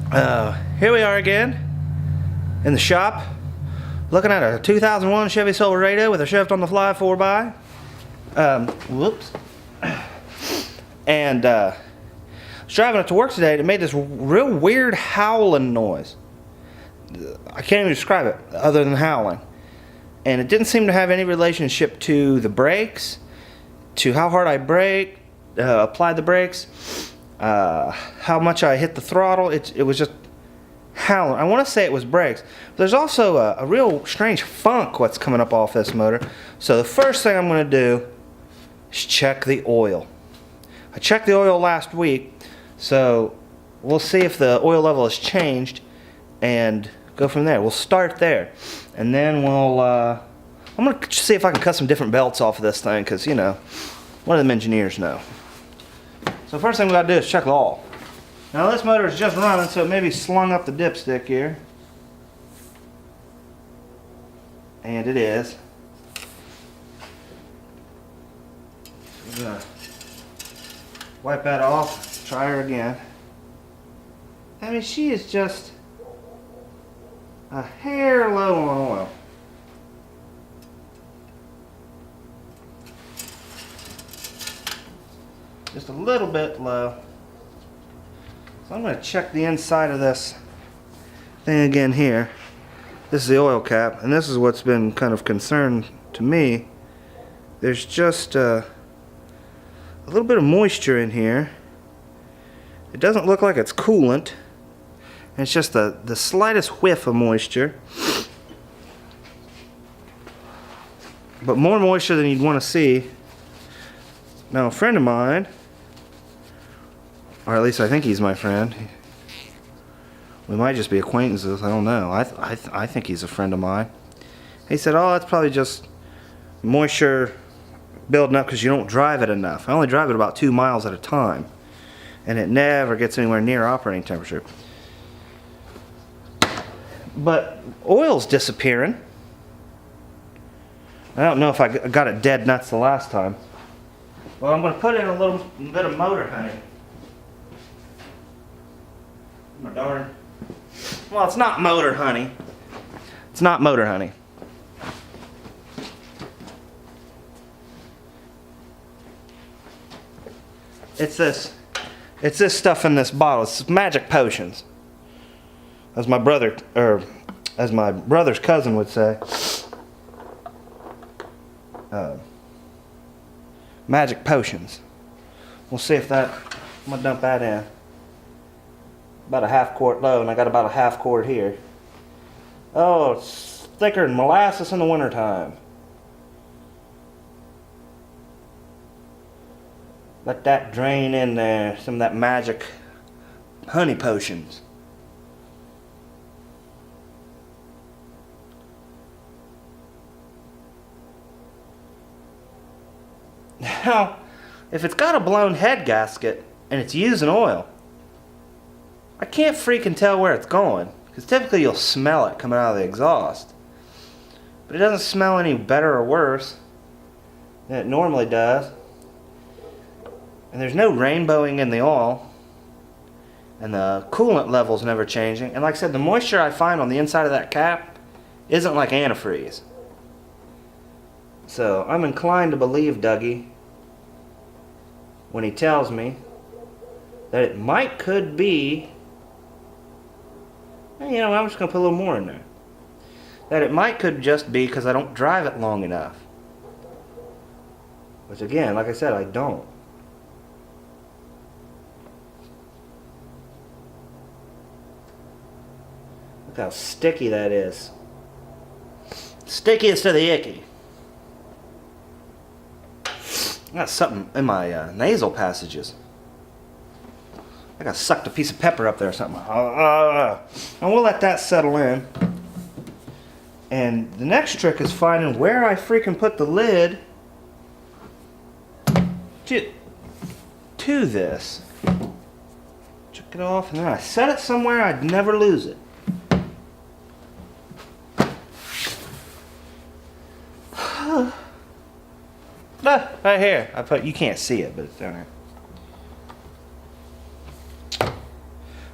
Here we are again in the shop, looking at a 2001 Chevy Silverado with a Shift on the Fly 4x. Whoops. And I was driving it to work today and it made this real weird howling noise. I can't even describe it other than howling. And it didn't seem to have any relationship to the brakes, to how hard I brake, applied the brakes, how much I hit the throttle. It was just howling. I want to say it was brakes. But there's also a real strange funk what's coming up off this motor. So the first thing I'm going to do is check the oil. I checked the oil last week, so we'll see if the oil level has changed and go from there. We'll start there, and then we'll I'm going to see if I can cut some different belts off of this thing, because, you know, one of them engineers know. So first thing we got to do is check the oil. Now this motor is just running, so it maybe slung up the dipstick here. And it is. I'm going to wipe that off, try her again. I mean, she is just a hair low on oil. Just a little bit low. So I'm going to check the inside of this thing again here. This is the oil cap, and this is what's been kind of concern to me. There's just a little bit of moisture in here. It doesn't look like it's coolant. It's just the slightest whiff of moisture. But more moisture than you'd want to see. Now a friend of mine, or at least I think he's my friend. We might just be acquaintances, I don't know. I think he's a friend of mine. He said, oh, that's probably just moisture building up because you don't drive it enough. I only drive it about 2 miles at a time, and it never gets anywhere near operating temperature. But oil's disappearing. I don't know if I got it dead nuts the last time. Well, I'm going to put in a little bit of motor honey. My darn. Well, it's not motor honey. It's not motor honey. It's this stuff in this bottle. It's magic potions. As my brother's cousin would say. Magic potions. We'll see if that, I'm going to dump that in. About a half quart low, and I got about a half quart here. Oh, it's thicker than molasses in the wintertime. Let that drain in there, some of that magic honey potions. Now, if it's got a blown head gasket and it's using oil, I can't freaking tell where it's going, because typically you'll smell it coming out of the exhaust. But it doesn't smell any better or worse than it normally does. And there's no rainbowing in the oil. And the coolant level's never changing. And like I said, the moisture I find on the inside of that cap isn't like antifreeze. So I'm inclined to believe Dougie when he tells me that it could be, you know, I'm just going to put a little more in there. That it could just be because I don't drive it long enough. Which again, like I said, I don't. Look how sticky that is. Stickiest of the icky. I got something in my nasal passages. I got sucked a piece of pepper up there or something. And we'll let that settle in. And the next trick is finding where I freaking put the lid to this. Check it off, and then I set it somewhere I'd never lose it. Right here. You can't see it, but it's down here.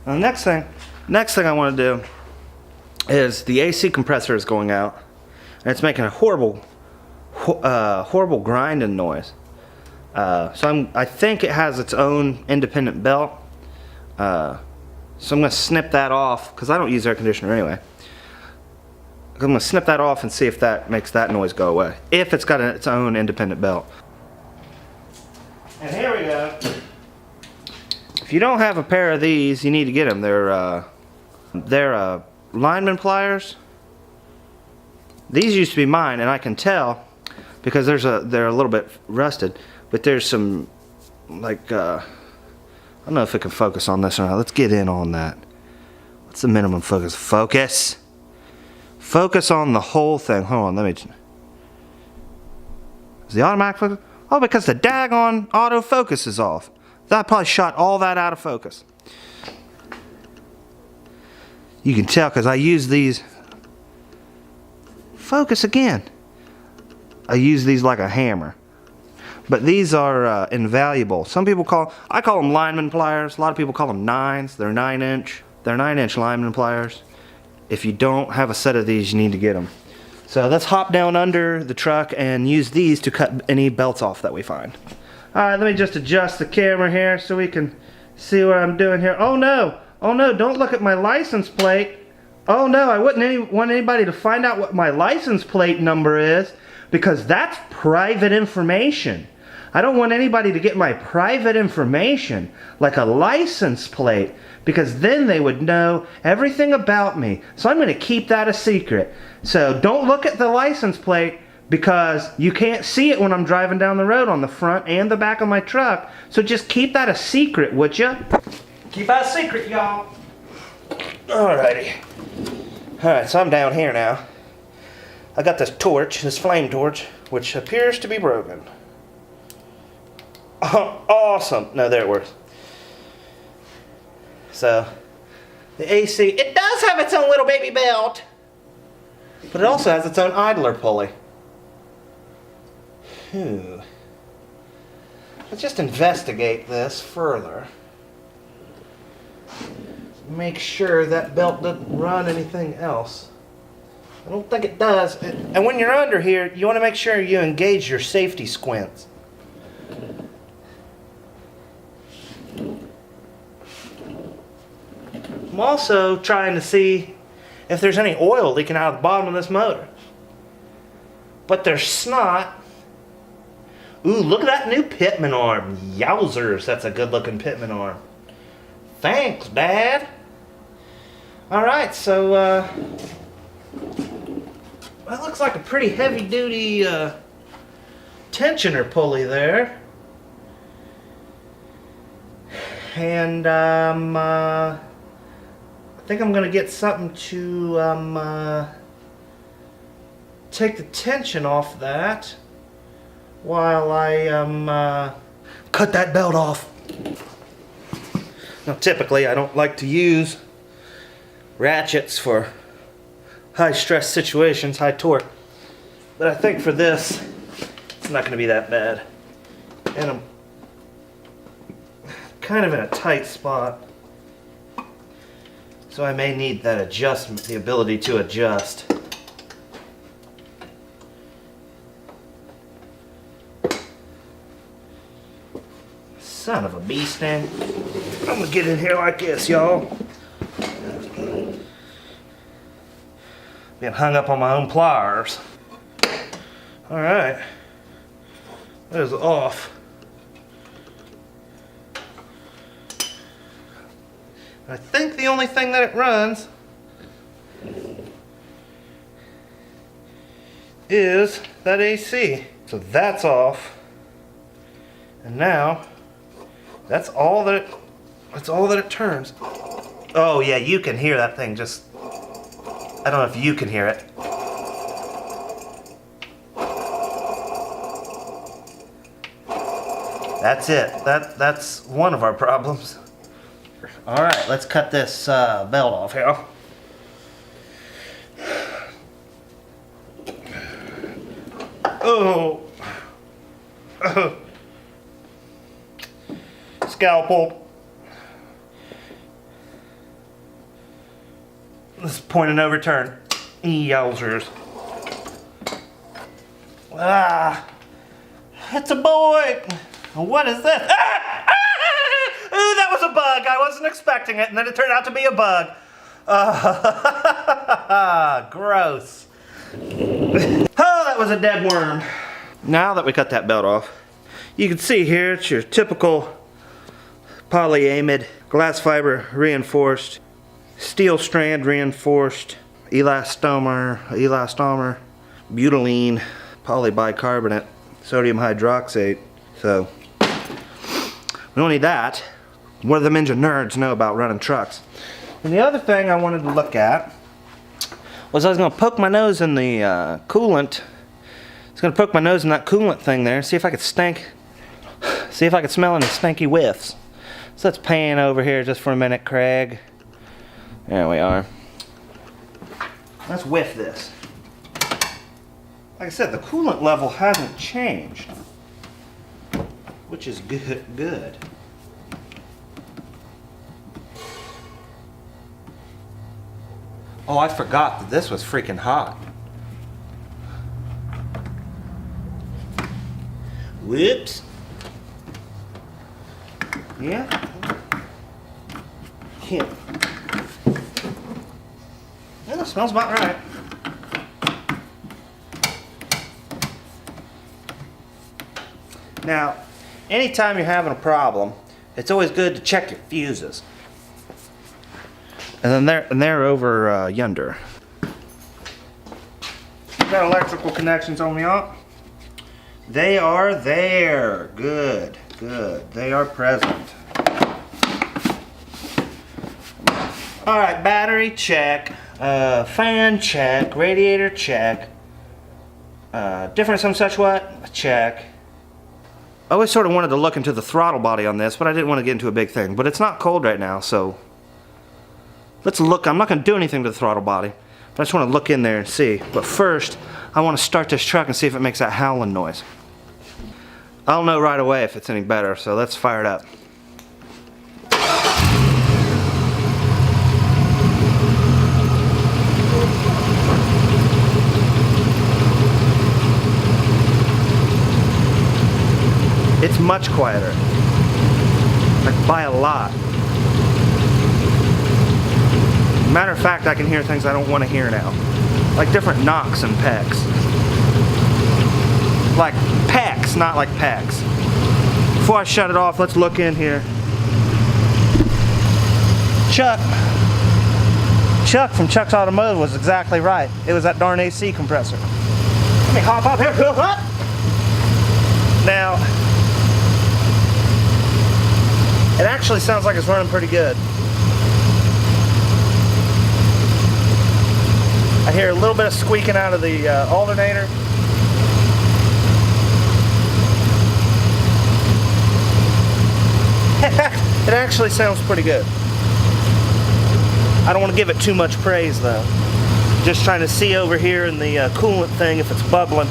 Now the next thing Next thing I want to do is the AC compressor is going out, and it's making a horrible grinding noise. I think it has its own independent belt. So I'm going to snip that off, because I don't use air conditioner anyway. I'm going to snip that off and see if that makes that noise go away, if it's got its own independent belt. And here we go. If you don't have a pair of these, you need to get them. They're lineman pliers. These used to be mine, and I can tell because they're a little bit rusted, but there's some, like, I don't know if it can focus on this or not. Let's get in on that. What's the minimum focus? Focus! Focus on the whole thing. Hold on, let me... Is the automatic focus? Oh, because the daggone autofocus is off. That probably shot all that out of focus. You can tell because I use these. Focus again. I use these like a hammer. But these are invaluable. I call them lineman pliers. A lot of people call them 9s. They're 9-inch. They're 9-inch lineman pliers. If you don't have a set of these, you need to get them. So let's hop down under the truck and use these to cut any belts off that we find. Alright, let me just adjust the camera here so we can see what I'm doing here. Oh no! Oh no, don't look at my license plate. Oh no, I wouldn't want anybody to find out what my license plate number is, because that's private information. I don't want anybody to get my private information, like a license plate, because then they would know everything about me. So I'm going to keep that a secret. So don't look at the license plate, because you can't see it when I'm driving down the road on the front and the back of my truck. So just keep that a secret, would you? Keep that a secret, y'all. Alrighty. Alright, so I'm down here now. I got this torch, this flame torch, which appears to be broken. Oh, awesome. No, there it works. So, the AC, it does have its own little baby belt, but it also has its own idler pulley. Let's just investigate this further. Make sure that belt doesn't run anything else. I don't think it does. And when you're under here, you want to make sure you engage your safety squints. I'm also trying to see if there's any oil leaking out of the bottom of this motor. But there's not. Ooh, look at that new pitman arm. Yowzers, that's a good looking pitman arm. Thanks, Dad. Alright, so, that looks like a pretty heavy duty, tensioner pulley there. And, I think I'm gonna get something to, take the tension off that while I, cut that belt off. Now, typically, I don't like to use ratchets for high stress situations, high torque. But I think for this, it's not going to be that bad. And I'm kind of in a tight spot. So I may need that adjustment, the ability to adjust. Son of a bee sting. I'm gonna get in here like this, y'all. Being hung up on my own pliers. Alright. That is off. I think the only thing that it runs is that AC. So that's off. And now that's all that it turns. Oh yeah, you can hear that thing just, I don't know if you can hear it. That's it. That's one of our problems. Alright, let's cut this belt off here. Oh. This is point of no return. Yowzers. Ah, it's a boy. What is this? Ah! Ah! Ooh, that was a bug. I wasn't expecting it, and then it turned out to be a bug. Gross. Oh, that was a dead worm. Now that we cut that belt off, you can see here it's your typical polyamide, glass fiber reinforced, steel strand reinforced, elastomer, butylene, polybicarbonate, sodium hydroxide. So we don't need that. What do the ninja nerds know about running trucks? And the other thing I wanted to look at was I was going to poke my nose in the coolant. I was going to poke my nose in that coolant thing there, see if I could smell any stinky whiffs. So let's pan over here just for a minute, Craig. There we are. Let's whiff this. Like I said, the coolant level hasn't changed, which is good. Oh, I forgot that this was freaking hot. Whoops. Yeah. Yeah. Yeah, that smells about right. Now, anytime you're having a problem, it's always good to check your fuses. And then they're over yonder. Got electrical connections on the op. They are there. Good, good. They are present. All right, battery check, fan check, radiator check, difference on such what? Check. I always sort of wanted to look into the throttle body on this, but I didn't want to get into a big thing. But it's not cold right now, so let's look. I'm not going to do anything to the throttle body, but I just want to look in there and see. But first, I want to start this truck and see if it makes that howling noise. I'll know right away if it's any better, so let's fire it up. It's much quieter, like by a lot. Matter of fact, I can hear things I don't want to hear now, like different knocks and pecks. Like pecks, not like pecks. Before I shut it off, let's look in here. Chuck from Chuck's Automotive was exactly right. It was that darn AC compressor. Let me hop up here real quick. Now, it actually sounds like it's running pretty good. I hear a little bit of squeaking out of the alternator. It actually sounds pretty good. I don't want to give it too much praise though. Just trying to see over here in the coolant thing if it's bubbling.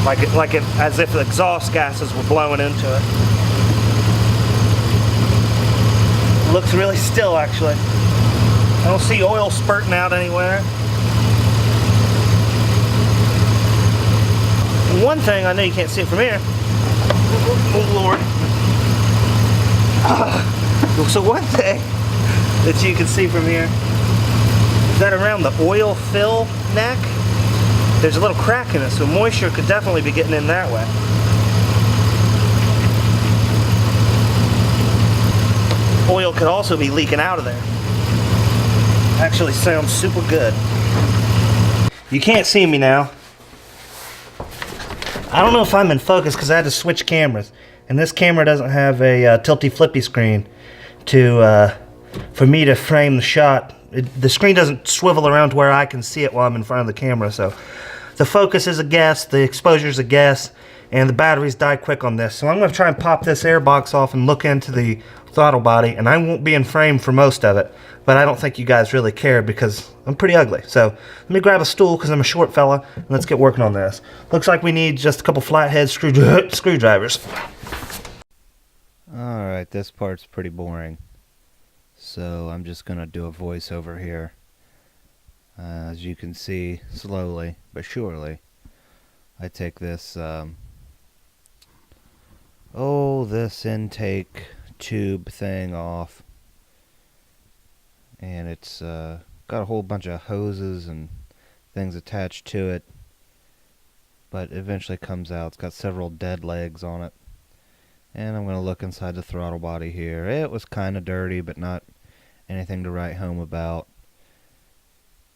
Like it, as if the exhaust gases were blowing into it. Looks really still actually. I don't see oil spurting out anywhere. One thing, I know you can't see it from here. Oh Lord. So one thing that you can see from here is that around the oil fill neck, there's a little crack in it, so moisture could definitely be getting in that way. Oil could also be leaking out of there. Actually sounds super good. You can't see me now. I don't know if I'm in focus because I had to switch cameras, and this camera doesn't have a tilty flippy screen to for me to frame the shot. The screen doesn't swivel around to where I can see it while I'm in front of the camera, so the focus is a guess, the exposure is a guess, and the batteries die quick on this. So I'm going to try and pop this air box off and look into the throttle body, and I won't be in frame for most of it, but I don't think you guys really care because I'm pretty ugly. So let me grab a stool because I'm a short fella, and let's get working on this. Looks like we need just a couple flathead screwdrivers. Alright, this part's pretty boring. So I'm just going to do a voiceover here. As you can see, slowly but surely, I take this, this intake tube thing off. And it's got a whole bunch of hoses and things attached to it. But it eventually comes out. It's got several dead legs on it. And I'm going to look inside the throttle body here. It was kind of dirty, but not anything to write home about.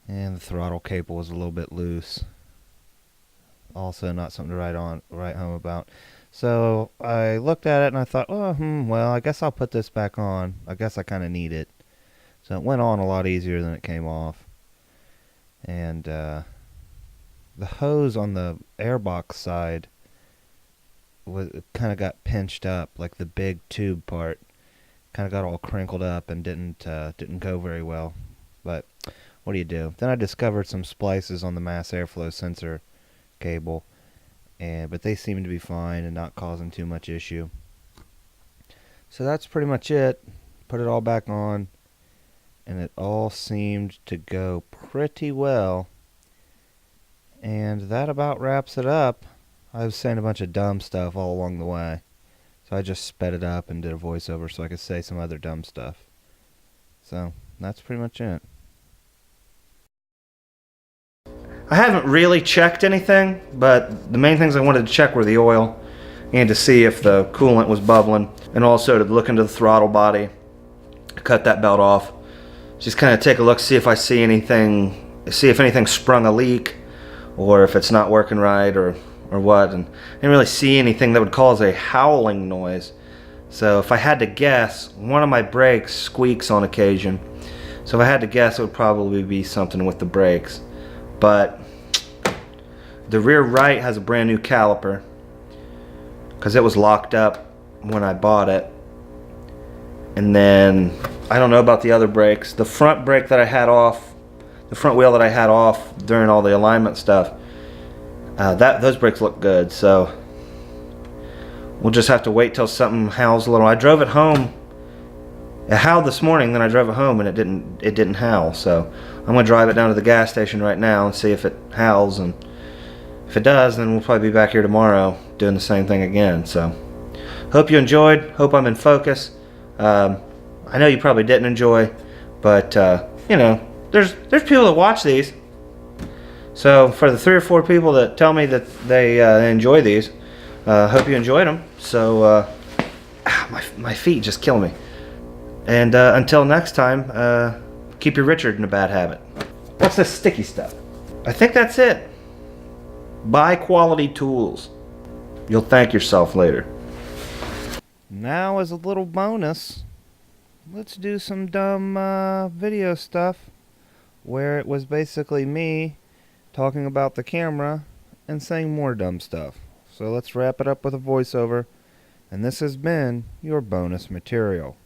And the throttle cable was a little bit loose. Also not something to write home about. So I looked at it and I thought, well, I guess I'll put this back on. I guess I kind of need it. So it went on a lot easier than it came off. And the hose on the airbox side kind of got pinched up, like the big tube part kind of got all crinkled up and didn't go very well. But what do you do? Then I discovered some splices on the mass airflow sensor cable, but they seemed to be fine and not causing too much issue. So that's pretty much it. Put it all back on, and it all seemed to go pretty well. And that about wraps it up. I was saying a bunch of dumb stuff all along the way, so I just sped it up and did a voiceover so I could say some other dumb stuff. So that's pretty much it. I haven't really checked anything, but the main things I wanted to check were the oil and to see if the coolant was bubbling, and also to look into the throttle body, cut that belt off, just kind of take a look, see if anything sprung a leak, or if it's not working right, or what. And I didn't really see anything that would cause a howling noise. So if I had to guess, one of my brakes squeaks on occasion. So if I had to guess, it would probably be something with the brakes. But the rear right has a brand new caliper because it was locked up when I bought it. And then I don't know about the other brakes. The front brake that I had off, the front wheel that I had off during all the alignment stuff, those brakes look good. So we'll just have to wait till something howls a little. I drove it home. It howled this morning, then I drove it home and it didn't howl. So I'm gonna drive it down to the gas station right now and see if it howls, and if it does, then we'll probably be back here tomorrow doing the same thing again. So hope you enjoyed. Hope I'm in focus. I know you probably didn't enjoy, but there's people that watch these. So for the 3 or 4 people that tell me that they enjoy these, hope you enjoyed them. So my feet just kill me. And until next time, keep your Richard in a bad habit. What's this sticky stuff? I think that's it. Buy quality tools. You'll thank yourself later. Now, as a little bonus, let's do some dumb video stuff where it was basically me talking about the camera and saying more dumb stuff. So let's wrap it up with a voiceover, and this has been your bonus material.